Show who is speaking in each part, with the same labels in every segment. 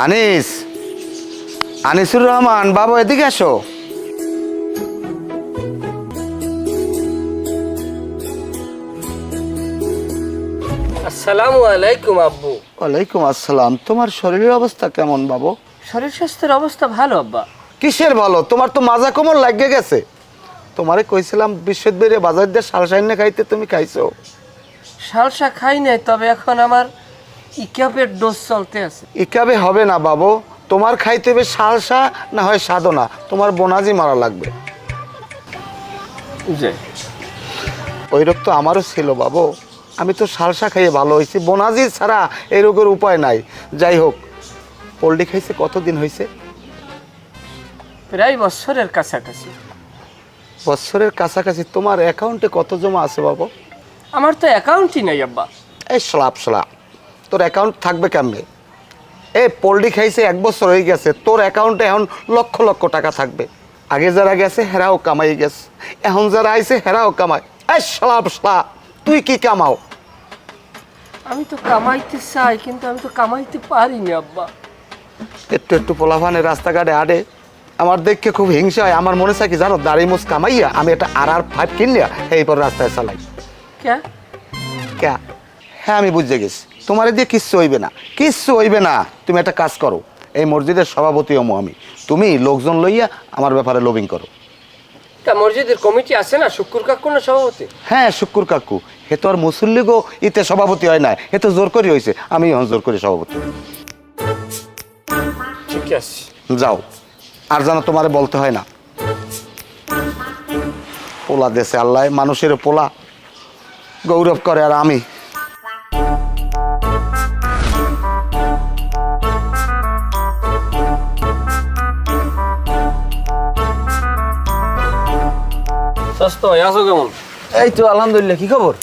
Speaker 1: আনিস, আনিসুর রহমান বাবু, এদিকে আসো।
Speaker 2: আসসালামু আলাইকুম আব্বু।
Speaker 1: ওয়ালাইকুম আসসালাম। তোমার শরীরের অবস্থা কেমন বাবু?
Speaker 2: শরীর স্বাস্থ্যের অবস্থা ভালো আব্বা।
Speaker 1: কিসের ভালো? তোমার তো মাজা কোমর লাগিয়ে গেছে। তোমারে কইছিলাম বিশ্ববিদ্যালয়ে বাজার দিয়ে শালসাইনে খাইতে, তুমি খাইছো?
Speaker 2: শালসা খাই নাই, তবে এখন আমার ইকাপের ডোজ চলতে আছে।
Speaker 1: ইকাবে হবে না বাবু, তোমার খাইতে হবে শালসা, না হয় সাধনা। তোমার বোনাজি মারা লাগবে।
Speaker 2: জি।
Speaker 1: ওই রোগ তো আমারও ছিল বাবু, আমি তো শালসা খাইয়ে ভালো হয়েছি। বোনাজি ছাড়া এই রোগের উপায় নাই। যাই হোক, পোল্ট্রি খাইছে কতদিন হয়েছে?
Speaker 2: প্রায় বছরের কাছাকাছি।
Speaker 1: বছরের কাছাকাছি। তোমার অ্যাকাউন্টে কত জমা আছে বাবু?
Speaker 2: আমার তো অ্যাকাউন্টই নাই আব্বা।
Speaker 1: এই স্লাপ, তোর অ্যাকাউন্ট থাকবে কেমনে? এই পোল্ট্রি খাইছে 1 বছর হয়ে গেছে, তোর অ্যাকাউন্টে এখন লক্ষ লক্ষ টাকা থাকবে। আগে যারা গেছে হেরাও কামাই গেছে, এখন যারা আইছে হেরাও কামায়। এই স্লাপ, তুই কি কামাও?
Speaker 2: আমি তো কামাইতে চাই, কিন্তু আমি তো কামাইতে পারিনি আব্বা।
Speaker 1: একটু পোলাভানে রাস্তাঘাটে আডে, আমার দেখে খুব হিংসা হয়। আমার মনে চাই কি জানো, দাড়ি মুছ কামাইয়া আমি একটা RR5 কিনলিয়া এইপর রাস্তায় চালাই।
Speaker 2: কে?
Speaker 1: হ্যাঁ, আমি বুঝে গেছি, তোমার দিয়ে কিচ্ছু হইবে না, কিচ্ছু হইবে না। তুমি একটা কাজ করো, এই মসজিদের সভাপতি হমো আমি, তুমি লোকজন লইয়া আমার ব্যাপারে লবিং করো।
Speaker 2: তা মসজিদের কমিটি আছে না, শুক্কুর কাকু না সভাপতি?
Speaker 1: হ্যাঁ, শুক্কুর কাকু। হে তো আর মুসল্লিগো ইতে সভাপতি হয় না, হে তো জোর করি হয়েছে, আমি এখন জোর করি সভাপতি।
Speaker 2: ঠিক আছে,
Speaker 1: যাও, আর যেন তোমারে বলতে হয় না। পোলা দেশে আল্লাহ মানুষের পোলা গৌরব করে, আর আমি
Speaker 2: আছো কেমন?
Speaker 3: এই তো আলহামদুলিল্লাহ। কি খবর?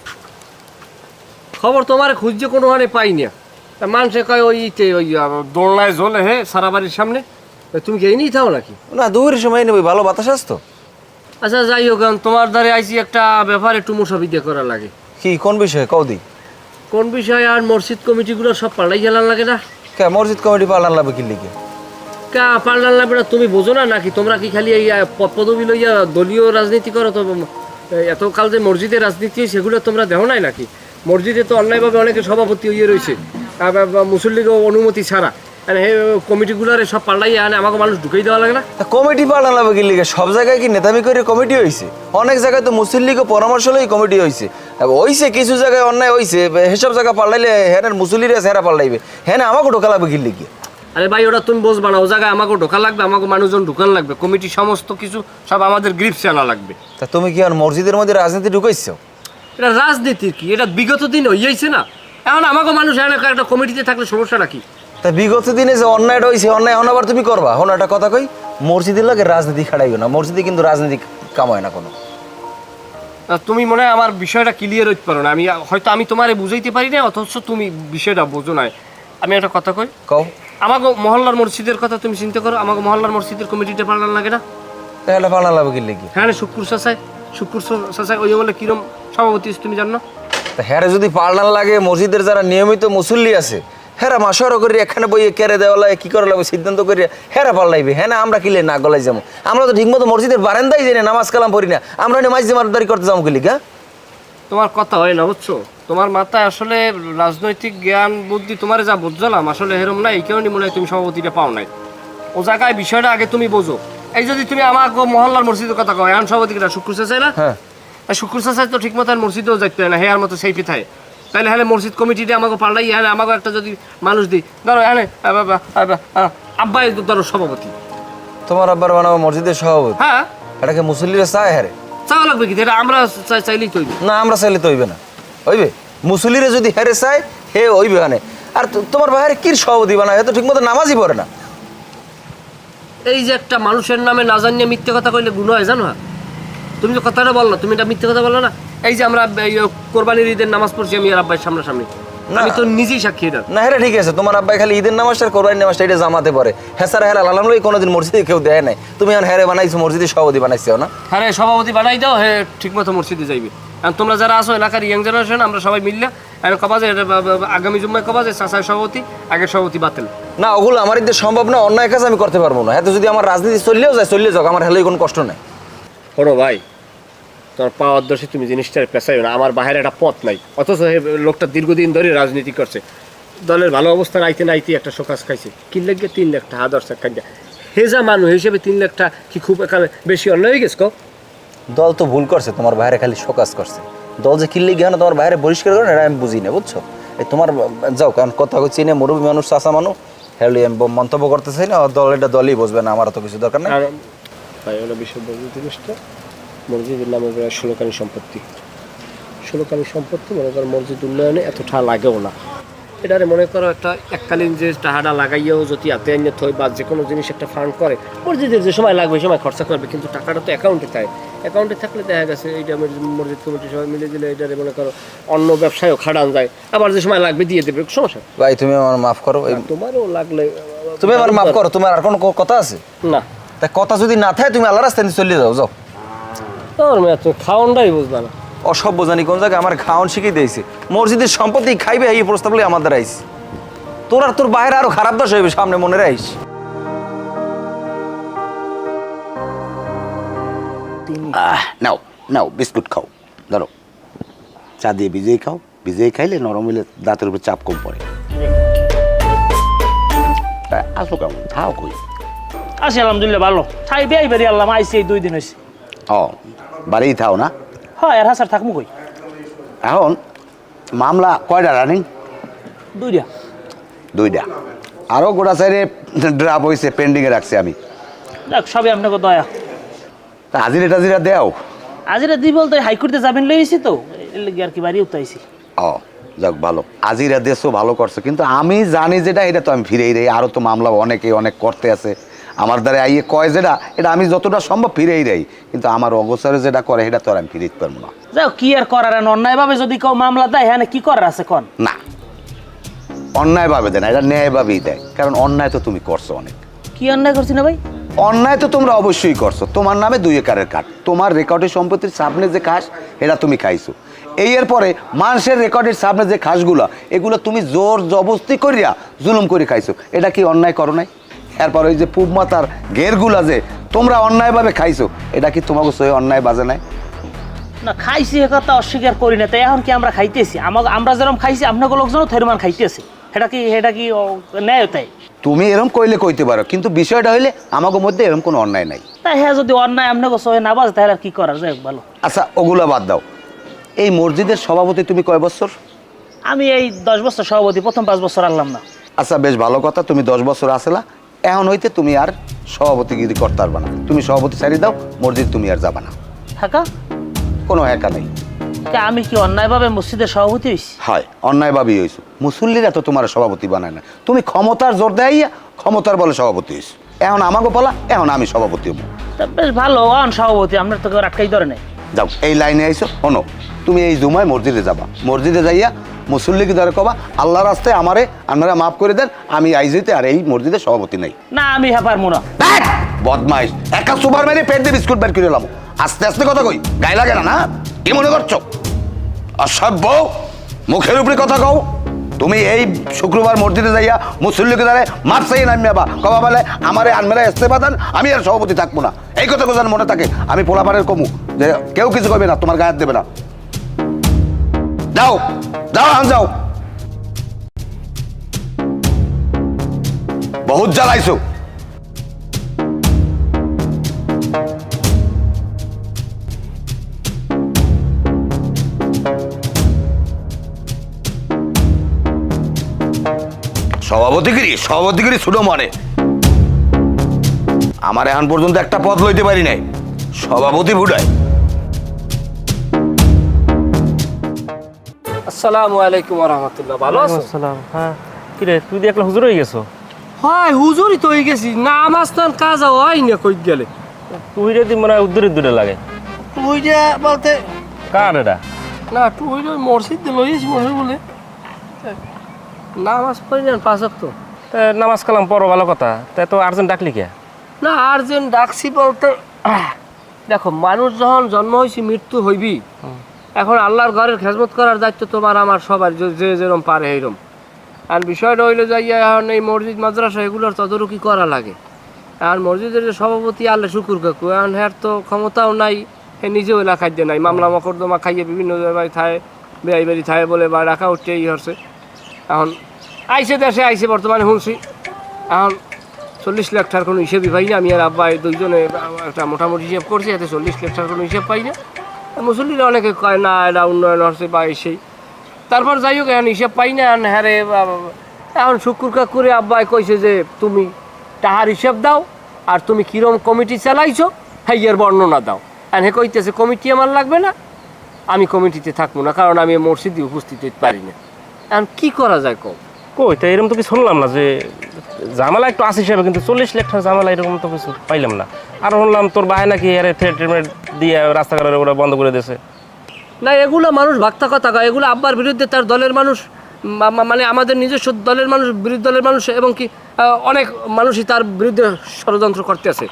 Speaker 2: খবর তোমার খুঁজছে কোনো হানে পাই না। তা মানুষে কয় ওই দোলনায় জ্বলে হে সারা বাড়ির সামনে। তা তুমি কি এই নিয়ে থাও নাকি?
Speaker 3: না, দুপুরের সময় নেবই, ভালো বাতাস আসতো।
Speaker 2: আচ্ছা যাই হোক, তোমার দ্বারে আইসি একটা ব্যাপারে একটু মুসাফিদে করা লাগে।
Speaker 3: কি, কোন বিষয়ে কৌদি?
Speaker 2: কোন বিষয়? আর মসজিদ কমিটিগুলো সব পাল্টাই গেলার লাগে না?
Speaker 3: কে মসজিদ কমিটি পাল্টান লাগবে কি লিখে?
Speaker 2: কা পাল্টান লাগবে না তুমি বোঝো না নাকি? তোমরা কি খালি এই পদবি লইয়া দলীয় রাজনীতি করো? তো এতকাল যে মসজিদের রাজনীতি সেগুলো তোমরা দেখো নাই নাকি? মসজিদে তো অন্যায়ভাবে অনেকে সভাপতি হইয়ে রয়েছে মুসল্লির অনুমতি ছাড়া। কমিটিগুলোর সব পাল্টাইয়া আনে, আমাকে মানুষ ঢুকেই দেওয়া লাগে না?
Speaker 3: কমিটি পাল্টান লাগবে কি লিখে? সব জায়গায় কি নেতামি করে কমিটি হয়েছে? অনেক জায়গায় তো মুসল্লিকে পরামর্শ লই কমিটি হয়েছে। হইছে কিছু জায়গায় অন্যায় হয়েছে, সেসব জায়গা পাল্টাইলে হ্যাঁ মুসল্লিরা হেরা পাল্টাইবে, হ্যাঁ আমাকে ঢোকা লাগবে কি লিখে?
Speaker 2: আরে ভাই, ওটা তুমি বুঝবা না। ও জায়গায় আমাকে ঢোকা লাগবে, আমাকে মানুষজন ঢুকান লাগবে, কমিটি সমস্ত কিছু সব আমাদের গ্রিপসে আনা লাগবে।
Speaker 3: তা তুমি কি আর মসজিদের মধ্যে রাজনীতি ঢুকাইছো?
Speaker 2: এটা রাজনীতির কি? এটা বিগত দিন হইয়াছে না। এখন আমাকে মানুষ একটা কমিটিতে থাকলে সমস্যা নাকি?
Speaker 3: তা বিগত দিনে যে অন্যায়টা হয়েছে, অন্যায় এখন আবার তুমি করবা? হন একটা কথা কই, মসজিদের লাগে রাজনীতি খাড়াইও না। মসজিদে কিন্তু রাজনীতি কামায় না কোনো।
Speaker 2: তুমি মনে হয় আমার বিষয়টা ক্লিয়ার হইতে পারো না। আমি তোমারে বুঝাইতে পারি না, অথচ তুমি বিষয়টা বোঝো না। আমি একটা কথা কই,
Speaker 3: কও।
Speaker 2: আমাকে মহল্লার মসজিদের কথা তুমি চিন্তা করো। আমাকে মহল্লার মসজিদের কমিটিটা পাল্টান লাগে না?
Speaker 3: তাহলে পাল্টান লাগবে কি লিখে?
Speaker 2: হ্যাঁ, শুক্কুর চাচাই ওই বলে কিরম সভাপতি তুমি জানো?
Speaker 3: তা হ্যাঁ যদি পাল্টান লাগে, মসজিদের যারা নিয়মিত মুসল্লি আছে হেরা মাসর করে এখানে বইয়ে কেড়ে দেওয়া লাগে, কি করে লাগবে সিদ্ধান্ত করে হেরা পাল্টাইবে। হ্যাঁ না, আমরা কিলে না গলাই যাবো? আমরা তো ঠিকমতো মসজিদের বারান্দাই যাই না, নামাজ কালাম পড়ি না, আমরা মাঝে মারদারি করতে যাবো কি লিখা?
Speaker 2: তোমার কথা হয় না, বুঝছো? তোমার মাথায় আসলে রাজনৈতিক জ্ঞান বুদ্ধি তোমার যা বুঝলাম আসলে হেরম না। এই কারণে মনে হয় তুমি সভাপতিটা পাও নাই। ও জায়গায় বিষয়টা আগে তুমি বোঝো। এই যদি তুমি আমাকে মহল্লার মসজিদের কথা কও, এখন সভাপতিটা শুক্র চাচাই না?
Speaker 3: হ্যাঁ,
Speaker 2: শুক্র চাচাই তো ঠিক মতো মসজিদেও যাইতে হয় না, হেয়ার মতো সেই পিঠায়। তাহলে হ্যাঁ মসজিদ কমিটিটা আমাকে পাল্টাই, হ্যাঁ আমাকে একটা যদি মানুষ দিই, ধরো হ্যাঁ আব্বাই ধরো সভাপতি।
Speaker 3: তোমার আব্বার বানাবো মসজিদের সভাপতি?
Speaker 2: হ্যাঁ।
Speaker 3: এটাকে মুসল্লিরা চায়? হ্যাঁ,
Speaker 2: চাওয়া লাগবে কি? এটা আমরা চাইলেই তো হইবে
Speaker 3: না, আমরা চাইলে তো হইবে না। হইবে মুসল্লিরা যদি হেরে চায় হে হইবে। হানে আর তোমার বাইরে কি সভাপতি বানায়? এ তো ঠিক মতো নামাজই পড়ে না।
Speaker 2: এই যে একটা মানুষের নামে না জানিয়ে মিথ্যে কথা কইলে গুণ হয়, জানো? তুমি যে কথাটা বললো, তুমি এটা মিথ্যে কথা বললো না। এই যে আমরা কোরবানির ঈদের নামাজ পড়ছি আমি আর আব্বাই সামনাসামনি, আমি তো নিজেই সাক্ষী এটা।
Speaker 3: না হ্যাঁ ঠিক আছে, তোমার আব্বাই খালি ঈদের নামাজ আর কোরবানির নামাজটা এটা জামাতে পড়ে। হ্যাঁ স্যার, হ্যাঁ আলাম লই কোনোদিন মসজিদে কেউ দেয় নাই। তুমি এখন হ্যাঁ বানাইছো মসজিদের সভাপতি বানাইছো না?
Speaker 2: হ্যাঁ সভাপতি বানাই দাও, হ্যাঁ ঠিক মতো মসজিদে যাইবে। কারণ তোমরা যারা আসো এলাকার ইয়াং জেনারেশন, আমরা সবাই মিললে কবা যে আগামী জুম্মায় কবা যে চাচার সভাপতি, আগের সভাপতি বাতিল।
Speaker 3: না ওগুলো আমার এদের সম্ভব না, অন্যায় কাজ আমি করতে পারবো না। হ্যাঁ যদি আমার রাজনীতি চললেও যায়, চললে যাক, আমার হেলে কোনো কষ্ট নাই।
Speaker 2: শোনো ভাই, তোমার পাওয়ার দোষে তুমি জিনিসটার পেশাই না। আমার বাইরে একটা পথ নাই, অথচ লোকটা দীর্ঘদিন ধরে রাজনীতি করছে, দলের ভালো অবস্থা নাইতে নাইতে একটা শোকাস খাইছে, কিনলে গিয়ে 3 লাখ টাকা দর্শক খাইছে। হেজা মানুষ হিসেবে 3 লাখ টাকা কি খুব একালে বেশি অন্যায় হয়ে গেছে?
Speaker 3: দল তো ভুল করছে, তোমার বাইরে খালি শোকাজ করছে। দল যে কিনলে গিয়ে না তোমার বাইরে বহিষ্কার করে না, এটা আমি বুঝি না, বুঝছো? এই তোমার যাও, কারণ কথা হচ্ছে না, মুরব্বী মানুষ, চাষা মানুষ, হেলে আমি মন্তব্য করতে চাই না। দল এটা দলই বুঝবে না, আমার তো কিছু দরকার নেই।
Speaker 2: আর ভাই হলো বিষয় বলতে জিনিসটা, মসজিদের নামে প্রায় 16 কানি সম্পত্তি, 16 কানি সম্পত্তি মনে করো মসজিদ উন্নয়নে এতটা লাগেও না। এটারে মনে করো একটা এককালীন যে টাকাটা লাগাইয়াও যদি হাতে এনে থই বা যে কোনো জিনিস একটা ফান্ড করে, মসজিদের যে সময় লাগবে সময় খরচা করবে, কিন্তু টাকাটা তো অ্যাকাউন্টে থাকে। অ্যাকাউন্টে থাকলে দেখা গেছে এইটা মসজিদ কমিটি সবাই মিলে দিলে এটারে মনে করো অন্য ব্যবসায়ও খাটান যায়, আবার যে সময় লাগবে দিয়ে দেবে, সমস্যা।
Speaker 3: ভাই তুমি আমার মাফ করো,
Speaker 2: তোমারও লাগলে
Speaker 3: তুমি আমার মাফ করো। তোমার আর কোনো কথা আছে?
Speaker 2: না,
Speaker 3: তা কথা যদি না থাকে তুমি আল্লাহ রাস্তায় চলে যাও, যাও।
Speaker 2: তোর মেয়ে তুমি খাওয়ানটাই বুঝবা না।
Speaker 3: অসভ্য জানি কোন জায়গায় আমার খাওয়ান শিখিয়ে দিয়েছে। মসজিদের সম্পত্তি খাইবে এই প্রস্তাবগুলি আমাদের আইস। তোর আর তোর বাইরে আরো খারাপ দশ হইবে, সামনে মনে রাখিস।
Speaker 1: নাও নাও বিস্কুট খাও, ধরো চা দিয়ে ভিজিয়ে খাও, ভিজিয়ে খাইলে নরম হইলে দাঁতের উপর চাপ কম পড়ে। আসো কেমন থাও কই?
Speaker 4: আছি আলহামদুলিল্লাহ ভালো। ঠাই বেয়াই বেরিয়ে আল্লাহ আইসি, এই 2 দিন হয়েছে।
Speaker 1: ও বাড়িই থাও না?
Speaker 4: হয় আর হাসার থাকবো কই।
Speaker 1: এখন মামলা কয়টা রানিং?
Speaker 4: 2টা।
Speaker 1: 2টা। আরও গোটা সাইডে ড্রাপ হয়েছে, পেন্ডিংয়ে রাখছি আমি।
Speaker 4: দেখ সবই আপনাকে দয়া।
Speaker 1: তা হাজিরা টাজিরা দেও?
Speaker 4: আজিরা দি বলতে হাইকোর্টে যাবেন লইছি তো, এর লাগি আর কি বাড়ি উঠাইছি।
Speaker 1: ও যাক ভালো, আজিরা দেশও ভালো করছো, কিন্তু আমি জানি যেটা এটা তো আমি ফিরেই দেই। আরও তো মামলা অনেকে অনেক করতে আছে, আমার দ্বারা আইয়ে কয় যেটা, এটা আমি যতটা সম্ভব ফিরেই দেই, কিন্তু আমার অগোচরে যেটা করে এটা তো আর আমি ফিরে দিতে পারবো না।
Speaker 4: যাও কি আর করার, অন্যায়ভাবে যদি কেউ মামলা দেয় হ্যাঁ কি করার আছে কন?
Speaker 1: না, অন্যায়ভাবে দেয় না, এটা ন্যায়ভাবেই দেয়, কারণ অন্যায় তো তুমি করছো অনেক।
Speaker 4: কি অন্যায় করছি না ভাই?
Speaker 1: অন্যায় তো তোমরা অবশ্যই করছো, তোমার নামে 2 একরের কাঠ, তোমার রেকর্ডের সম্পত্তির সামনে যে খাস এটা তুমি খাইছো। এর পরে মানুষের রেকর্ডের সামনে যে খাসগুলো, এগুলো তুমি জোর জবস্তি করিয়া জুলুম করে খাইছো, এটা কি অন্যায় করো নাই? এরপর ওই যে পূব মাতার ঘেরগুলা যে তোমরা অন্যায়ভাবে খাইছো, এটা কি তোমাকে সই অন্যায় বাজে নাই?
Speaker 4: না খাইছি এ কথা অস্বীকার করি না, তাই এখন কি আমরা খাইতেছি? আমরা যেরকম খাইছি আপনাকে লোকজনও থেরমান খাইতেছে, এটা কি ন্যায়? তাই
Speaker 1: তুমি এরকম কইলে কইতে পারো, কিন্তু বিষয়টা হইলে আমাকে মধ্যে এরকম কোনো অন্যায় নাই।
Speaker 4: তাই হ্যাঁ যদি অন্যায় আপনাকে সহে না বাজে তাহলে আর কি করার? যাই হোক ভালো।
Speaker 1: আচ্ছা ওগুলা বাদ দাও, এই মসজিদের সভাপতি তুমি কয় বছর?
Speaker 4: আমি এই 10 বছর সভাপতি, প্রথম 5 বছর আনলাম না।
Speaker 1: আচ্ছা বেশ ভালো কথা, তুমি 10 বছর আসলা, এখন হইতে তুমি আর সভাপতিগিরি করতে পারবা না, তুমি সভাপতি ছাড়িয়ে দাও, মসজিদ তুমি আর যাবা না।
Speaker 4: থাকা
Speaker 1: কোনো একা নেই।
Speaker 4: আমি কি অন্যায়ভাবে মসজিদের সভাপতি হইছি?
Speaker 1: হয় অন্যায়ভাবেই হয়েছো, মুসল্লিরা তো তোমার সভাপতি বানায় না, তুমি ক্ষমতার জোর দেয়াইয়া ক্ষমতার বলে সভাপতি হয়েছো। এখন আমাকে বলা, এখন আমি সভাপতি হবো।
Speaker 4: তা বেশ ভালো, অন সভাপতি, আপনার তো কেউ আটকাই ধরে নাই।
Speaker 1: যাও এই লাইনে আইসো, শোনো তুমি এই জুমায় মসজিদে যাবা, মসজিদে যাইয়া মুসল্লিকে ধরে কবা আল্লাহ রাস্তায় আমারে আপনারা মাফ করে দেন, আমি আইজিতে আর এই মসজিদের সভাপতি নাই।
Speaker 4: না আমি হ্যাঁ পারবো না।
Speaker 1: বদমাইশ, একা সুপার মেরে পেট দিয়ে বিস্কুট বের করে এলাম, আস্তে আস্তে কথা কই, গায়ে লাগে না? না কি মনে করছো? অসভ্য, মুখের উপরে কথা কও। তুমি এই শুক্রবার মসজিদে যাইয়া মুসল্লিকে ধরে মাপ চাইয়ে নামি আবা কবা বলে আমারে আনমেরা ইস্তেফা দেন, আমি আর সভাপতি থাকবো না। এই কথা কোথায় মনে থাকে, আমি পোলাপাড়ের কমু যে কেউ কিছু করবে না, তোমার গায়ে দেবে না। যাও যাও আন যাও, বহুত জ্বালাইছো। সভাপতিগিরি ছোট মানে আমার এখন পর্যন্ত একটা পদ লইতে পারি নাই, সভাপতি বুড়ায়।
Speaker 2: আসসালামু আলাইকুম ওয়া রাহমাতুল্লাহ। ভালো আছো?
Speaker 4: আসসালাম। হ্যাঁ কি রে, তুই দেখলা হুজুর হয়ে গেছো?
Speaker 2: হয় হুজুরই তো হয়ে গেছি, নামাজ তো কাজ হয় না কই গেলে।
Speaker 4: তুই রে দি মনে দূরে লাগে।
Speaker 2: তুই যে বলতে
Speaker 4: কার এটা?
Speaker 2: না তুই মসজিদ লইছি মসজিদ বলে নামাজ পড়ি না 5 ওয়াক্ত।
Speaker 4: নামাজ কালাম পড়ো, ভালো কথা। তাই তো আর্জেন্ট ডাকলি কে?
Speaker 2: না আর্জেন্ট ডাকছি বলতে দেখো মানুষ যখন জন্ম হয়েছি মৃত্যু হইবি, এখন আল্লাহর ঘরের খেজমত করার দায়িত্ব তোমার আমার সবার, যে যেরকম পারে এইরকম। আর বিষয়টা হইলো যাইয়া এখন এই মসজিদ মাদ্রাসা এগুলোর তদারকি করা লাগে। আর মসজিদের যে সভাপতি আল্লাহ শুকুর কাকু, এখন হ্যার তো ক্ষমতাও নাই, হে নিজেও এলাকায় দিয়ে নাই, মামলা মকদ্দমা খাইয়ে বিভিন্ন জায়গায় থায়, বেআই বাড়ি থায় বলে বা রাখা উঠছে এই হচ্ছে। এখন আইসে দেশে আইসে বর্তমানে শুনছি এখন 40 লাখ টাকার কোনো হিসেবই পাই না। আমি আর আব্বা দুইজনে একটা মোটামুটি হিসেব করছি, এতে 40 লাখ টাকার কোনো হিসেব পাই না। মুসল্লিরা অনেকে কয় না এটা উন্নয়ন হচ্ছে বা এসেই, তারপর যাই হোক এখন হিসেব পাই না। এখন হ্যাঁ রে এখন শুকুর কাকুরে আব্বাই কইছে যে তুমি টাহার হিসেব দাও আর তুমি কিরম কমিটি চালাইছো হাইয়ের বর্ণনা দাও। আর হে কইতেছে কমিটি আমার লাগবে না, আমি কমিটিতে থাকবো না, কারণ আমি মসজিদে উপস্থিত হইতে পারি না। এখন কি করা যায় কম?
Speaker 5: কই তা এরকম তো কিছু শুনলাম না যে ঝামেলা একটু আছে হিসাবে, কিন্তু 40 লাখ টাকা ঝামেলা এরকম তো কিছু পাইলাম না। আর শুনলাম তোর ভাই নাকি আরে থ্রেট দিয়ে রাস্তাঘাটের ওরা বন্ধ করে দিয়েছে।
Speaker 2: না এগুলো মানুষ ভাগতা কথা কয়, এগুলো আব্বার বিরুদ্ধে তার দলের মানুষ মানে আমাদের নিজস্ব দলের মানুষ, বিরোধী দলের মানুষ এবং কি অনেক মানুষই তার বিরুদ্ধে ষড়যন্ত্র করতে আছে।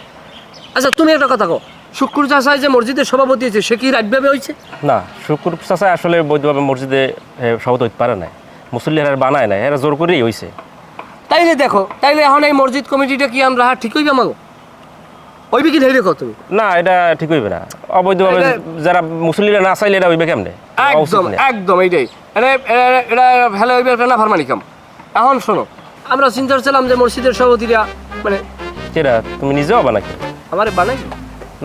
Speaker 2: আচ্ছা তুমি একটা কথা কও, শুক্কুর চাষায় যে মসজিদের সভাপতি হয়েছে সে কি রাজভাবে হয়েছে?
Speaker 5: না, শুকুর চাচা আসলে বৈধভাবে মসজিদে সভাপতি হইতে পারে না, মুসল্লি এরা বানায় না, এরা জোর করেই হয়েছে।
Speaker 2: তাইলে দেখো, তাইলে এখন এই মসজিদ কমিটিটা কি আমরা ঠিক হইবে মাগো? হইবে কি ধরে দেখো তুমি?
Speaker 5: না, এটা ঠিক হইবে না। অবৈধভাবে যারা মুসল্লিরা না চাইলে এটা হইবে কেমনে?
Speaker 2: একদম একদম এইটাই, এটা ভালো হইবে একটা না ফারমানি কাম। এখন শোনো, আমরা চিন্তা করছিলাম যে মসজিদের সভাপতিরা মানে
Speaker 5: সেটা তুমি নিজেও হবা নাকি?
Speaker 2: আমার বানাই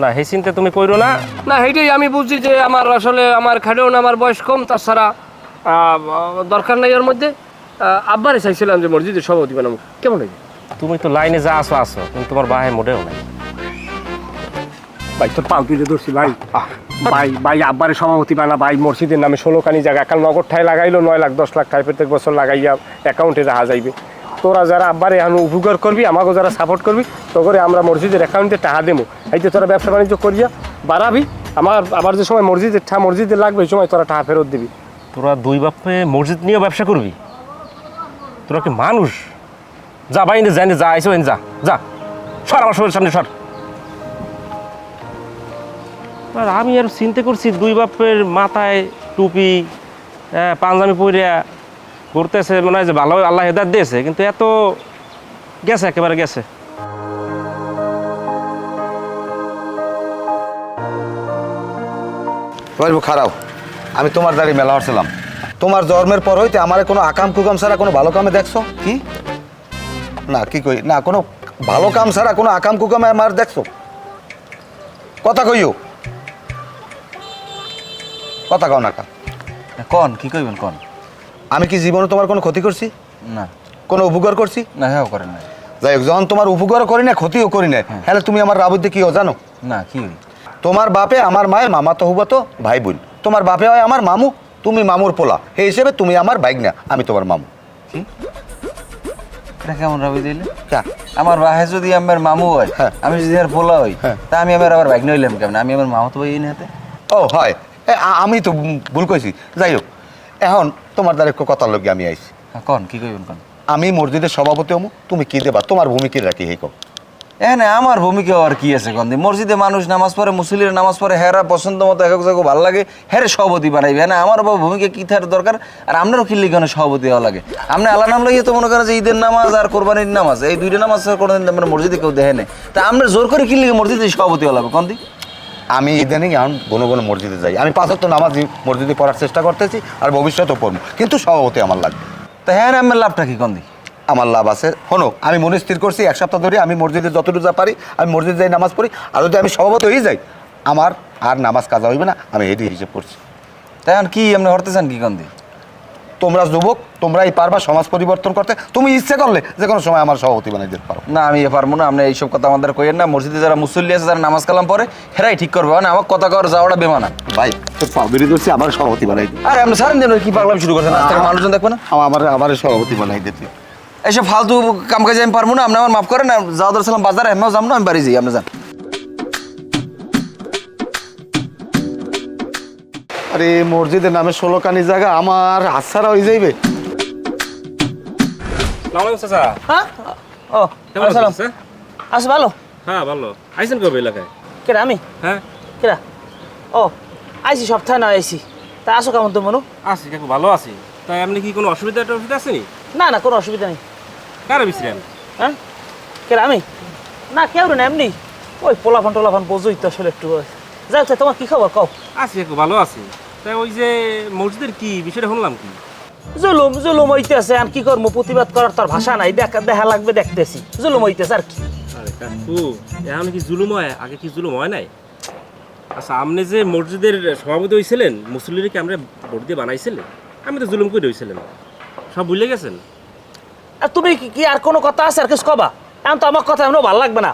Speaker 5: না, সেই চিন্তা তুমি করো না।
Speaker 2: না, সেইটাই আমি বুঝছি যে আমার আসলে আমার খাটেও না, আমার বয়স কম, তাছাড়া দরকার নাই ওর মধ্যে। আব্বারে চাইছিলাম যে মসজিদের সভাপতি বানাবো, কেমন হইবে?
Speaker 5: তুমি তো লাইনে যা আসো আসো, কিন্তু তোমার বাহে মোটেও নাই।
Speaker 2: ভাই তোর পাল তুলে ধরছি ভাই, ভাই আব্বারে সভাপতি বানা ভাই, মসজিদের নামে 16 খানি জায়গা একাল নগদ ঠাই লাগাইলো 9 লাখ 10 লাখ টাকা প্রত্যেক বছর লাগাইয়া অ্যাকাউন্টে রাখা যাইবে। তোরা যারা আব্বারে এখন উপকার করবি, আমাকেও যারা সাপোর্ট করবি, তো করে আমরা মসজিদের অ্যাকাউন্টে টাকা দেবো। এই যে তোরা ব্যবসা বাণিজ্য করিয়া বাড়াবি, আবার যে সময় মসজিদে লাগবে ওই সময় তোরা টাকা ফেরত দিবি।
Speaker 5: তোরা দুই বাপে মসজিদ নিয়েও ব্যবসা করবি? তোরা কি মানুষ? যা বাইরে জানি, যা আইসো যা যা, সর আমার শরীরের সামনে সর। আর আমি আর চিন্তা করছি দুই বাপের মাথায় টুপি, পাঞ্জাবি পরিয়া ঘুরতেছে, মনে হয় যে ভালো আল্লাহ হেদায়েত দিয়েছে, কিন্তু এত গেছে, একেবারে গেছে।
Speaker 1: খারাপ, আমি তোমার দাঁড়িয়ে মেলা হচ্ছিলাম। তোমার জন্মের পর হইতে আমার কোনো আকাম কুকাম ছাড়া কোনো ভালো কামে দেখছো কি? না কি কই না, কোনো ভালো কাম ছাড়া কোনো আকাম কুকামে আমার দেখছো? কথা কইও, কথা কও না।
Speaker 3: কন কি কইবেন কন?
Speaker 1: আমি কি জীবনে তোমার কোনো ক্ষতি করছি?
Speaker 3: না,
Speaker 1: কোনো উপকার করছি?
Speaker 3: না হ্যাঁ করেন না।
Speaker 1: যাই হোক, যখন তোমার উপকারও করি না ক্ষতিও করি না, হ্যাঁ তুমি আমার রাবুদ্দে কি জানো?
Speaker 3: না কি হই?
Speaker 1: তোমার বাপে আমার মায়ের মামা তো হুবা তো ভাই বোন, তোমার বাপে হয় আমার মামু, তুমি মামুর পোলা, এই হিসেবে তুমি আমার বাইগনা, আমি তোমার মামু।
Speaker 3: কি এটা কেমন রাবি দিলে?
Speaker 1: কা?
Speaker 3: আমার বাহে যদি আমার মামু হয়,
Speaker 1: হ্যাঁ।
Speaker 3: আমি যদি আর পোলা হই,
Speaker 1: হ্যাঁ।
Speaker 3: তা আমি আমার আবার বাইক নইলাম কেমন? আমি আমার মামা তো ভাই এই হাতে।
Speaker 1: ও হয়, আমি তো ভুল কইছি। যাই হোক, এখন তোমার দ্বারা একটু কথার লোক আমি আইছি।
Speaker 3: কন কি কইবেন কন?
Speaker 1: আমি মসজিদের সভাপতি হমু, তুমি কি দেবা? তোমার ভূমিকা রাখি হেই কও।
Speaker 3: এখানে আমার ভূমিকা আর কি আছে কন? মসজিদে মানুষ নামাজ পড়ে, মুসলিমের নামাজ পড়ে, হেরা পছন্দ মতো এক এক জায়গা ভালো লাগে, হেরে সভাপতি বানাইবে। হ্যাঁ, আমার ভূমিকা কি থাকার দরকার? আর আপনারও কি লিখে সভাপতি হওয়া লাগে? আপনি আল্লাহ নাম লাগিয়ে তো মনে করেন যে ঈদের নামাজ আর কোরবানির নামাজ, এই দুইটা নামাজ কোনোদিন আমরা মসজিদে কেউ দেখে নেই। তা আমরা জোর করে কি লিখে মসজিদে সভাপতি হওয়া লাগবে কন দি?
Speaker 1: আমি ইদানিং এখন কোনো মসজিদে যাই, আমি 5 ওয়াক্ত নামাজ মসজিদে পড়ার চেষ্টা করতেছি, আর ভবিষ্যতেও পড়বো, কিন্তু সভাপতি আমার লাগবে।
Speaker 3: তা হ্যাঁ, আমার লাভটা কি কন দি?
Speaker 1: আমার লাভ আছে। শোনো, আমি মনে স্থির করছি 1 সপ্তাহ ধরে আমি মসজিদে যতটুকু যা পারি আমি মসজিদে যাই নামাজ পড়ি, আর যদি আমি সভাপতি হয়ে যাই আমার আর নামাজ কাজা হইবে না, আমি হেডি হিসেব করছি।
Speaker 3: তাই এখন কি আপনি হরতে চান কি কন দি?
Speaker 1: তোমরা যুবক, তোমরাই পারবা সমাজ পরিবর্তন করতে, তুমি ইচ্ছে করলে যে কোনো সময় আমার সভাপতি বানিয়ে দিতে পারো।
Speaker 3: না, আমি পারবো না। আপনি এইসব কথা আমাদের কইেন না। মসজিদে যারা মুসল্লি আছে, যারা নামাজ কালাম পড়ে, হেরাই ঠিক করবে। মানে আমার কথা কর যাওয়াটা বেমানা।
Speaker 1: ভাই তোর পাবরি ধরছি, আমার সভাপতি বানাই দিই।
Speaker 3: আরে আপনি সারেন দেন, কি পাগলাম শুরু করছেন? আজ থেকে মানুষজন দেখবে না
Speaker 1: আমার সভাপতি বানাই দিতে।
Speaker 3: এইসব ফালতু কাম কাজে আমি পারবো না। আপনি আমার মাফ করেন। যাওয়া দরছিলাম বাজারে, আমিও যাম না, আমি বাড়ি যাই, আপনি যান।
Speaker 1: আরে মসজিদের নামে 16 কানি জায়গা আমার হাতছাড়া হয়ে যাইবে।
Speaker 5: চাচা,
Speaker 4: হ্যাঁ ও
Speaker 5: কেমন আছেন?
Speaker 4: আচ্ছা ভালো।
Speaker 5: হ্যাঁ ভালো। আইসেন কবে এলাকায়?
Speaker 4: কেরা আমি?
Speaker 5: হ্যাঁ
Speaker 4: কেরা? ও আইসি, সপ্তাহে না আইসি। তা আসো কেমন তো মনু?
Speaker 5: আছি কাকু, ভালো আছি। তাই আপনি কি কোনো অসুবিধা আসেনি?
Speaker 4: না না কোনো অসুবিধা নেই।
Speaker 5: কারে বিছিলেন?
Speaker 4: হ্যাঁ কে আমি না কেউ না এমনি ওই পোলাফান টোলাফান বোঝোই তো আসলে একটু যাই হোক তোমার কি খবর কও?
Speaker 5: আছি একটু ভালো আছি। তাই ওই যে মসজিদের কি বিষয়টা শুনলাম কি?
Speaker 4: জুলুম জুলুম হইতেছে আর কি করবো, প্রতিবাদ করার তোর ভাষা নাই, দেখা লাগবে দেখতেছি, জুলুম হইতেছে আর কি।
Speaker 5: আরে কাকু এখন কি জুলুম হয়? আগে কি জুলুম হয় নাই? আচ্ছা আপনি যে মসজিদের সভাপতি হয়েছিলেন, মুসল্লিরা কি আমরা ভোট দিয়ে বানাইছিলেন? আমি তো জুলুম করে হয়েছিলেন, সব ভুলে গেছেন?
Speaker 4: আর তুমি কি আর কোনো কথা আছে আর কিছু কবা? এখন তো আমার কথা এমন ভালো লাগবে না,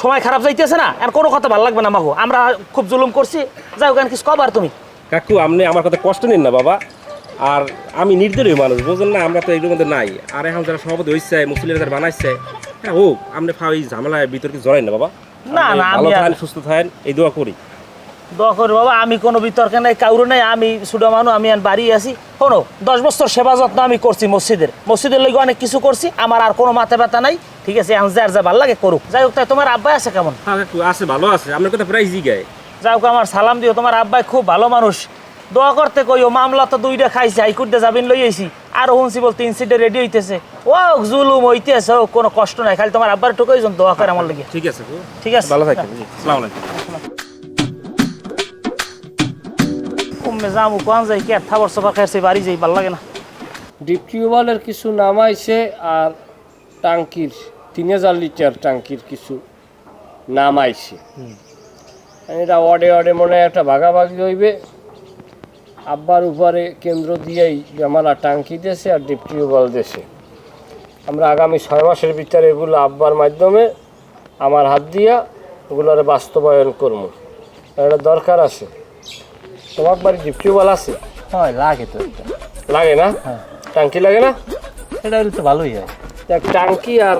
Speaker 4: সময় খারাপ যাইতেছে না, আর কোনো কথা ভালো লাগবে না আমাকে, আমরা খুব জুলুম করছি, যাই হোক কিছু কবা আর তুমি।
Speaker 5: কাকু আপনি আমার কথা কষ্ট নিন না বাবা, আর আমি নির্দলীয় মানুষ বুঝলেন না, আমরা তো এগুলোর মধ্যে নাই। আর এখন যারা সভাপতি হয়েছে মুসল্লিরা যারা বানাইছে, হ্যাঁ হোক, আপনি এই ঝামেলায় বিতর্কে জড়াই না বাবা।
Speaker 4: না না
Speaker 5: ভালো
Speaker 4: আমি
Speaker 5: থাকেন, সুস্থ থাকেন, এই দোয়া করি।
Speaker 4: দোয়া করি বাবা, আমি কোনো বিতর্কে নাই, কাউরে নাই, আমি ছোট মানুষ, আমি আর বাড়ি আছি। শোনো 10 বছর সেবা যত্ন আমি করছি মসজিদের লগে অনেক কিছু করছি, আমার আর কোনো মাথা ব্যথা নাই, ঠিক আছে? এখন যার যা ভালো লাগে করুক। যাই হোক, তাই তোমার আব্বাই আছে কেমন?
Speaker 5: হ্যাঁ কাকু আছে, ভালো আছে, আপনার কথা প্রায় জিগায়।
Speaker 4: যাই হোক আমার সালাম দিও, তোমার আব্বাই খুব ভালো মানুষ, দোয়া করতে কইও। মামলা তো 2টা খাইছে, হাইকোর্টে জামিন লই আইছি, আর শুনছি বল 3 সিটে রেডি হইতেছে। ও জুলুম হইতেছে, ও কোনো কষ্ট নাই, খালি তোমার আব্বার একটু কইজন দোয়া করে আমার লাগে।
Speaker 5: ঠিক আছে কাকু,
Speaker 4: ঠিক আছে,
Speaker 5: ভালো থাকেন। আসসালামু আলাইকুম।
Speaker 4: কমে যামু কোন যাই কে থাবর সফর খাইছে, বাড়ি যাই ভালো লাগে না।
Speaker 2: ডিপ টিউবওয়েলের কিছু নামাইছে, আর টাঙ্কির 3000 লিটার টাঙ্কির কিছু নামাইছে। এটা অডে অডে মনে হয় একটা ভাগাভাগি হইবে। আব্বার উপরে কেন্দ্র দিয়েই জামালা টাঙ্কি দেশে আর ডিপ টিউবওয়েল দেশে। আমরা আগামী 6 মাসের ভিতরে এগুলো আব্বার মাধ্যমে আমার হাত দিয়া এগুলোর বাস্তবায়ন করবো। এটা দরকার আছে। তোমার বাড়ি ডিপ টিউবওয়েল আছে?
Speaker 4: হয় লাগে তো,
Speaker 2: লাগে না? টাঙ্কি লাগে না?
Speaker 4: এটা হলে তো ভালোই হয়।
Speaker 2: দেখ টাঙ্কি আর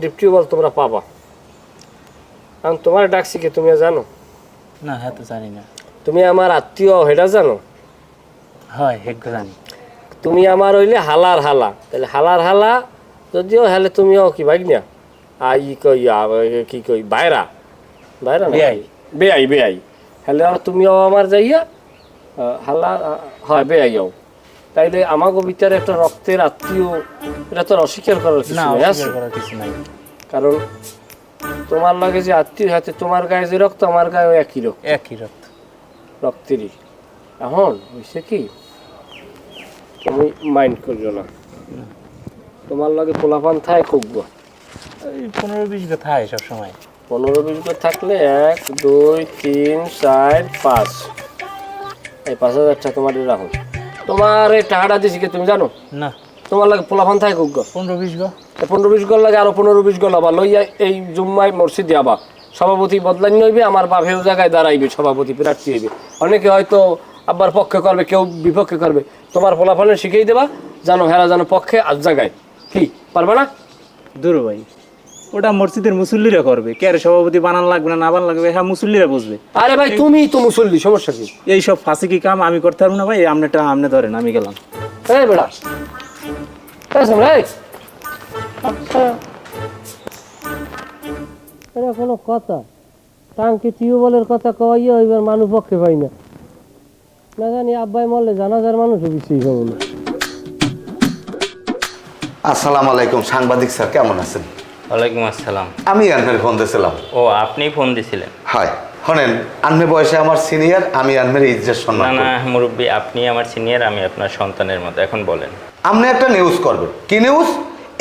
Speaker 2: ডিপ টিউবওয়েল তোমরা পাবা। আমি তোমার ডাকছি কি তুমি জানো?
Speaker 4: না হ্যাঁ তো জানি না।
Speaker 2: তুমি আমার আত্মীয় হেটা জানো?
Speaker 4: হয় হেগ জানি।
Speaker 2: তুমি আমার হইলে হালার হালা, তাহলে হালার হালা যদিও হেলে তুমিও কি ভাগনা কি কই বাইরা বাইরা
Speaker 4: বেয়াই।
Speaker 2: বেয়াই হেলে আর তুমিও আমার যাইয়া হালা হয় বেয়াইও। তাইলে আমাকে ভিতরে একটা রক্তের আত্মীয়, এটা তো অস্বীকার করার কিছু নাই আছে।
Speaker 4: কিছু নাই,
Speaker 2: কারণ তোমার লাগে যে আত্মীয় হাতে তোমার গায়ে যে রক্ত আমার গায়ে একই রক্ত,
Speaker 4: একই রক্ত
Speaker 2: রক্তেরই। এখন হয়েছে কি, তুমি মাইন্ড করছো না, তোমার লাগে পোলাপান থায় খুব
Speaker 4: 15-20 কথা হয় সব সময়।
Speaker 2: 15-20 করে থাকলে 1 2 3 4 5 এই 5000 টাকা তোমার রাখো। তোমার এই টাকাটা দিছি কি তুমি জানো?
Speaker 4: না
Speaker 2: তোমার লাগে পোলাপান থায় খুব
Speaker 4: 15-20 গো,
Speaker 2: 15-20 গল লাগে, আরো 15-20 গল আবার লইয়া এই জুম্মায় মসজিদে আবার সভাপতি বদলানি হইবে, আমার বাপেও জায়গায় দাঁড়াইবে, সভাপতি প্রার্থী হইবে। অনেকে হয়তো আব্বার পক্ষে করবে, কেউ বিপক্ষে করবে। তোমার পোলাপানে শিখিয়ে দেবা জানো, হেরা জানো পক্ষে আর জায়গায় কি পারবে না?
Speaker 6: দূর ভাই, ওটা মসজিদের মুসল্লিরা করবে, কে আর সভাপতি বানান লাগবে না বানান লাগবে, হ্যাঁ মুসল্লিরা বুঝবে।
Speaker 2: আরে ভাই তুমি তো মুসল্লি, সমস্যা কি?
Speaker 6: এই সব ফাঁসি কাম আমি করতে পারবো না ভাই, আমনেটা আমনে ধরেন, আমি গেলাম।
Speaker 2: এই বেড়া এটা কোনো কথা? টাঙ্কি টিউবওয়েলের কথা কইয়া হইবার মানুষ পক্ষে পাই না, না জানি আব্বাই মরলে জানাজার মানুষও বেশি হবো না।
Speaker 1: আসসালামু আলাইকুম সাংবাদিক স্যার, কেমন আছেন?
Speaker 7: ওয়ালাইকুম আসসালাম।
Speaker 1: আমি আনমের ফোন দিয়েছিলাম।
Speaker 7: ও আপনি ফোন দিছিলেন?
Speaker 1: হয় শোনেন, আনমে বয়সে আমার সিনিয়র, আমি আনমের ইজ্জত
Speaker 7: না
Speaker 1: সম্মান
Speaker 7: না
Speaker 1: করি।
Speaker 7: মুরব্বী, আপনি আমার সিনিয়র, আমি আপনার সন্তানের মতো। এখন বলেন।
Speaker 1: আপনি একটা নিউজ করবেন। কি নিউজ?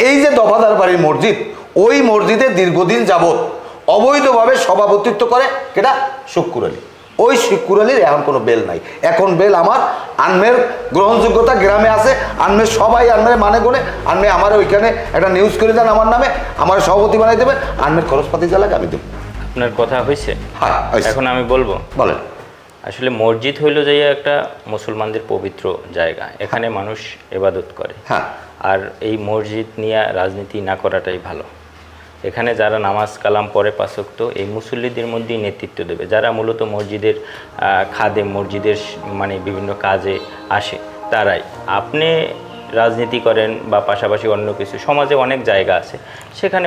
Speaker 1: এই যে দফাদার বাড়ির মসজিদ, ওই মসজিদে দীর্ঘদিন যাবত অবৈধভাবে সভাপতিত্ব করে কেটা শুক্কুর আলী। ওই শুক্কুর আলীর এখন কোনো বেল নাই। এখন বেল আমার আনমের গ্রহণযোগ্যতা গ্রামে আছে, আনমের সবাই আনমের মানে করে আনমে আমার ওইখানে একটা নিউজ করে দেন আমার নামে, আমার সভাপতি বানাই দেবেন, আনমের খরচপাতি যা লাগে আমি দেবো।
Speaker 7: আপনার কথা হয়েছে?
Speaker 1: হ্যাঁ হয়েছে।
Speaker 7: এখন আমি বলবো।
Speaker 1: বলেন।
Speaker 7: আসলে মসজিদ হইল যে একটা মুসলমানদের পবিত্র জায়গা, এখানে মানুষ ইবাদত করে।
Speaker 1: হ্যাঁ।
Speaker 7: আর এই মসজিদ নিয়ে রাজনীতি না করাটাই ভালো। এখানে যারা নামাজ কালাম পড়ে 5 ওয়াক্ত, এই মুসল্লিদের মধ্যেই নেতৃত্ব দেবে, যারা মূলত মসজিদের খাদেম, মসজিদের মানে বিভিন্ন কাজে আসে, তারাই। আপনি রাজনীতি করেন বা পাশাপাশি অন্য কিছু, সমাজে অনেক জায়গা আছে, সেখানে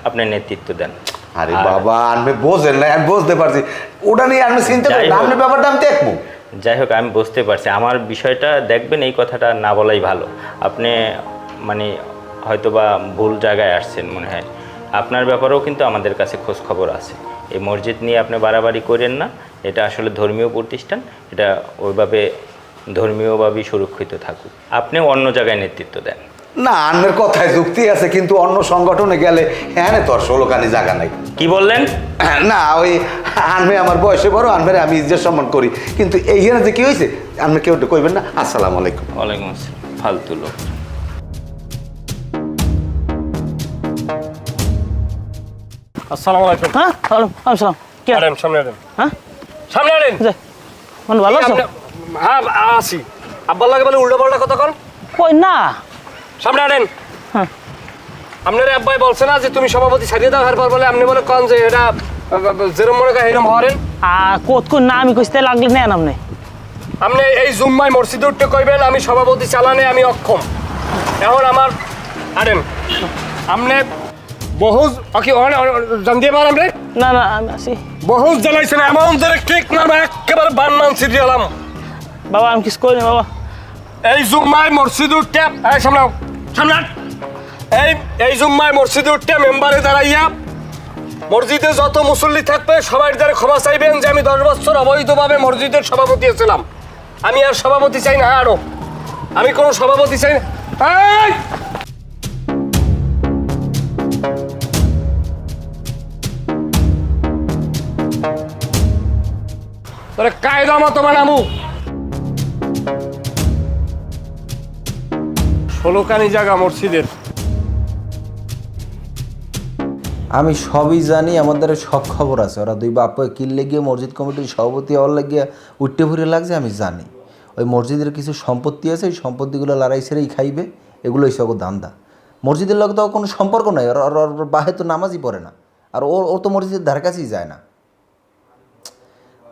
Speaker 7: আপনি নেতৃত্ব দেন।
Speaker 1: আরে বাবা, আমি বোঝেন না, আমি বুঝতে পারছি, ওটা নিয়ে আমি চিন্তা করি না, আপনি ব্যাপারটা আমি দেখবো।
Speaker 7: যাই হোক, আমি বুঝতে পারছি। আমার বিষয়টা দেখবেন, এই কথাটা না বলাই ভালো। আপনি মানে হয়তোবা ভুল জায়গায় আসছেন মনে হয়। আপনার ব্যাপারেও কিন্তু আমাদের কাছে খোঁজ খবর আছে। এই মসজিদ নিয়ে আপনি বাড়াবাড়ি করেন না। এটা আসলে ধর্মীয় প্রতিষ্ঠান, এটা ওইভাবে ধর্মীয়ভাবেই সুরক্ষিত থাকুক। আপনিও অন্য জায়গায় নেতৃত্ব দেন।
Speaker 1: না, আন্নের কথায় যুক্তি আছে, কিন্তু অন্য সংগঠনে গেলে হ্যাঁ তো আর 16 কানি জায়গা নাই।
Speaker 7: কি বললেন?
Speaker 1: না, ওই আনবে আমার বয়সে বড়, আনবে আমি ইজ্জত সম্মান করি, কিন্তু এইখানে যে কি হয়েছে আপনি কেউ কইবেন না। আসসালামু আলাইকুম।
Speaker 7: ওয়ালাইকুম আসসালাম। ফালতু লোক।
Speaker 2: আসসালামু আলাইকুম।
Speaker 4: হ্যাঁ আসসালাম। কে
Speaker 2: আরেন সামনে আরেন।
Speaker 4: হ্যাঁ
Speaker 2: সামনে আরেন।
Speaker 4: যে, মানে ভালো আছো?
Speaker 2: হ্যাঁ আসি। আব্বার লাগে বলে উল্টো পাল্টা কথা কন।
Speaker 4: কই না।
Speaker 2: সামনে আনেন।
Speaker 4: হ্যাঁ।
Speaker 2: আপনার আব্বাই বলছে না যে তুমি সভাপতি ছাড়িয়ে দাও, এরপর বলে আপনি বলে কন যে এটা যেরম মনে করেন এরম হরেন।
Speaker 4: কোত কোন না আমি কইতে লাগলে নেন আপনি।
Speaker 2: আপনি এই জুম্মায় মসজিদে উঠতে কইবেন আমি সভাপতি চালানে আমি অক্ষম। এখন আমার আনেন আপনি বহু কি জান দিয়ে মার আমরা
Speaker 4: না না আমি আসি।
Speaker 2: বহু জ্বালাইছেন এমন যে ঠিক না একেবারে বানমান সিরিয়ালাম।
Speaker 4: বাবা আমি কিছু করি না বাবা।
Speaker 2: এই জুম্মায় মসজিদে উঠতে সামনে সামনে এই জুম্মায় মসজিদে উঠতে মেম্বারে দাঁড়াইয়া মসজিদে যত মুসল্লি থাকবে সবাই দ্বারা ক্ষমা চাইবেন যে আমি 10 বছর অবৈধভাবে মসজিদের সভাপতি ছিলাম। আমি আর সভাপতি চাই না। আরো আমি কোনো সভাপতি চাই না। এই! তোরে কায়দা মতো বানামু। 16 কানি জায়গা মসজিদের।
Speaker 3: আমি সবই জানি, আমাদের সব খবর আছে। ওরা দুই বাপ কিনলে গিয়ে মসজিদ কমিটির সভাপতি হওয়ার লাগিয়ে উঠতে ফুরে লাগছে, আমি জানি। ওই মসজিদের কিছু সম্পত্তি আছে, এই সম্পত্তিগুলো লড়াই ছেড়েই খাইবে, এগুলোই সব ধান্দা। মসজিদের লোক তো কোনো সম্পর্ক নাই, ওর বাহে তো নামাজই পড়ে না, আর ও তো মসজিদের ধার কাছেই যায় না।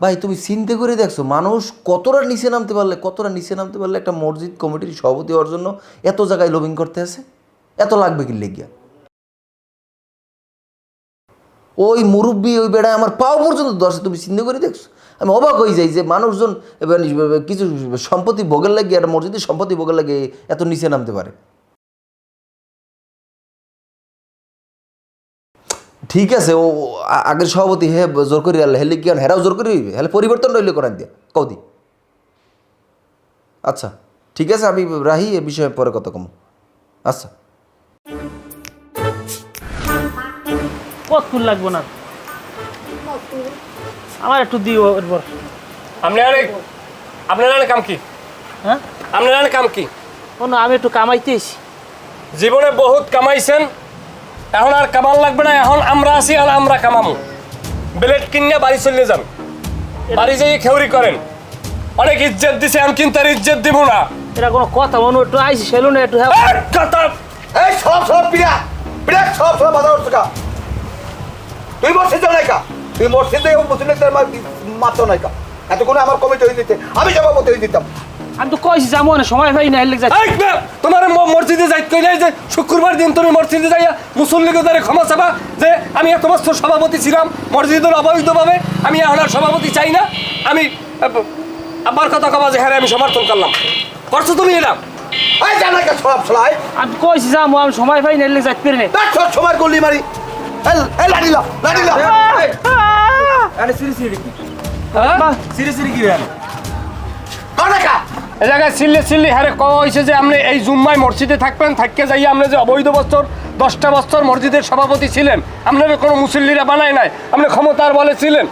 Speaker 3: ভাই তুমি চিন্তা করে দেখছো মানুষ কতটা নিচে নামতে পারলে একটা মসজিদ কমিটির সভাপতি হওয়ার জন্য এত জায়গায় লবিং করতে আছে, এত লাগবে কি লেগিয়া। ওই মুরব্বী ওই বেড়ায় আমার পাও পর্যন্ত দর্শে, তুমি চিন্তা করে দেখছো। আমি অবাক হয়ে যাই যে মানুষজন কিছু সম্পত্তি ভোগের লাগে, একটা মসজিদের সম্পত্তি ভোগের লাগে এত নিচে নামতে পারে। ঠিক আছে, ও আগের সভাপতি হে জোর করি হেলে কি হেরাও জোর করি হইবে, হেলে পরিবর্তন রইলে করান দিয়া কৌদি। আচ্ছা ঠিক আছে, আমি রাহি, এ বিষয়ে পরে কথা কম। আচ্ছা
Speaker 4: কতক্ষণ লাগবো না আমার একটু দিও এরপর।
Speaker 2: আপনার কাম কি?
Speaker 4: হ্যাঁ
Speaker 2: আপনার কাম কি?
Speaker 4: আমি একটু কামাইতে এসি।
Speaker 2: জীবনে বহুত কামাইছেন, এখন আর কামাল লাগবে না। এখন আমরা আছি আর আমরা কামামু। ব্লেড কিনে বাড়ি চলে যান, বাড়ি যেয়ে খেউরি করেন। অনেক ইজ্জত দিছে, আমি কিন্তু আর ইজ্জত দিব না।
Speaker 4: এটা কোনো কথা মনে একটু আইসি সেলুনে একটু
Speaker 1: এই সব পিড়া পিড়া সব বাধা উঠছে কা? তুই মসজিদে নাই কা? তুই মসজিদে মুসলিমদের মাত্র নাই কা? এতক্ষণে আমার কমিটি হয়ে দিতে, আমি সভাপতি হয়ে দিতাম।
Speaker 4: আমি তো কইছি যাবো না, সময় পাই না।
Speaker 2: তোমার মসজিদে যাই কইলে যে শুক্রবার দিন তুমি মসজিদে যাইয়া মুসল্লিকে দ্বারা ক্ষমা চাবা যে আমি এত বছর সভাপতি ছিলাম মসজিদের অবৈধভাবে, আমি এখন আর সভাপতি চাই না। আমি আবার কথা কবা যে হ্যাঁ আমি সমর্থন করলাম। করছো তুমি এটা?
Speaker 4: আমি কইছি যাবো, আমি সময় পাই না, যাইতে পারি না।
Speaker 1: সময় গলি মারি লাড়িলা
Speaker 2: এই জায়গায় চিল্লি হারে কওয়া হয়েছে যে আপনি এই জুম্মায় মসজিদে থাকবেন, থাকতে যাইয়া আপনি যে অবৈধ বছর 10টা বছর মসজিদের সভাপতি ছিলেন, আপনার কোনো মুসল্লিরা বানায় নাই, আপনি ক্ষমতার বলে ছিলেন।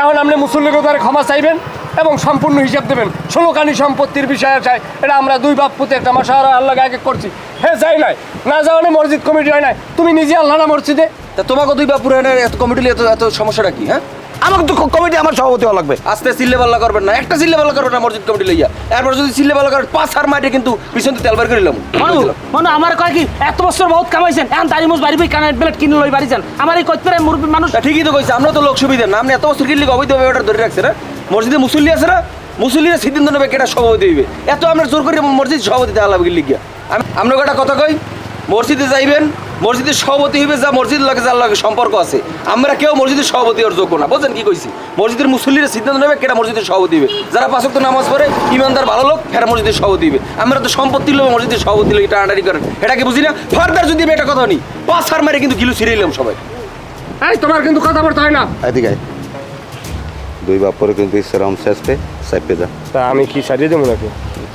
Speaker 2: এখন আপনি মুসল্লিকে দ্বারা ক্ষমা চাইবেন এবং সম্পূর্ণ হিসাব দেবেন। 16 কানি সম্পত্তির বিষয়ে চাই, এটা আমরা দুই বাপ পুতে একটা মাসাহারা আল্লাহ আগে করছি। হ্যাঁ যাই নাই, না যাওয়া নেই, মসজিদ কমিটি হয় নাই। তুমি নিজে আল্লাহ না মসজিদে,
Speaker 3: তা তোমাকে দুই বাপুর এত কমিটি এত সমস্যাটা কি? হ্যাঁ
Speaker 1: আমাকে তো কমিটি আমার সভাপতি হওয়া লাগবে।
Speaker 3: আস্তে চিল্লে পাল্লা করবেন না, একটা চিল্লে পাল্লা করবেন না মসজিদ কমিটি লইয়া। এরপর যদি চিল্লে পাল্লা করেন 5 মাইটে কিন্তু পিছন তেল বার করিলাম।
Speaker 4: মানু আমার কয় কি এত বছর বহুত কামাইছেন, এখন দাড়ি মুছ বাড়ি বই কানের প্লেট কিনে লই বাড়ি যান। আমার এই কইতে মুরব্বী মানুষ।
Speaker 3: ঠিকই তো কইছে, আমরা তো লোক সুবিধা না। আপনি এত বছর কিনলে অবৈধভাবে ওটা ধরে রাখছে না। মসজিদে মুসল্লি আছে না, মুসল্লিরা সিদ্ধান্ত নেবে কেটা সভাপতি হইবে। এত আমরা জোর করে মসজিদ সভাপতি দেওয়া লাগবে গিয়া। আমি আপনাকে একটা কথা কই, মসজিদে যাইবেন মসজিদের সভাপতি হইবে যা মসজিদের লাগে যার লাগে সম্পর্ক আছে। আমরা কেউ মসজিদের সভাপতি হওয়ার যোগ্য না, বুঝছেন কি কইছি? মসজিদের মুসল্লিরা সিদ্ধান্ত নেবে কেটা মসজিদের সভাপতি হবে। যারা 5 ওয়াক্ত নামাজ পড়ে ইমানদার ভালো লোক হেরা মসজিদের সভাপতি হবে। আমরা তো সম্পত্তির লোক মসজিদের সভাপতি লোক টানাটানি করেন, এটা কি বুঝি না? ফার্দার যদি আমি একটা কথা নি 5 হার মারে কিন্তু গিলু ছিঁড়ে এলাম সবাই।
Speaker 2: এই তোমার কিন্তু কথা বলতে হয় না।
Speaker 1: এদিকে আয়। দুই বাপ পরে কিন্তু ইসলাম শেষপে সাইপে যা।
Speaker 2: তা আমি কি সারিয়ে দেবো নাকি?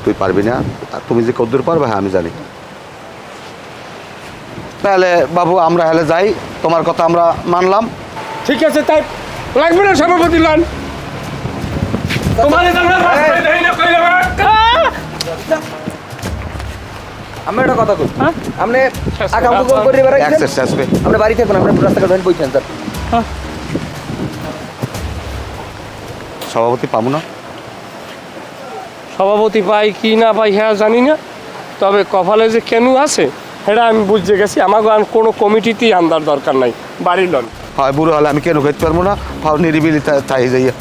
Speaker 1: তুই পারবি না, আর তুমি যে কদ্দূর পারবে হ্যাঁ আমি জানি। তাহলে বাবু আমরা হেলে যাই, তোমার কথা আমরা মানলাম।
Speaker 2: ঠিক আছে, তাই লাগবে না সভাপতি লন।
Speaker 3: আমরা একটা কথা কই, আপনি আগাম গোল করে বেড়াইছেন,
Speaker 1: অ্যাক্সেস শেষপে
Speaker 3: আমরা বাড়ি থাকবেন, আমরা রাস্তাঘাট ধরে বইছেন স্যার।
Speaker 1: সভাপতি পাবো না।
Speaker 2: সভাপতি পাই কি না পাই হ্যাঁ জানি না, তবে কপালে যে কেন আছে সেটা আমি বুঝতে গেছি। আমাকে আর কোনো কমিটিতেই আন্দার দরকার নাই, বাড়ি লন।
Speaker 1: হয় বুড়ো হলে আমি কেন খেতে পারবো না, হয় নিরিবিলি তাই যাইয়া।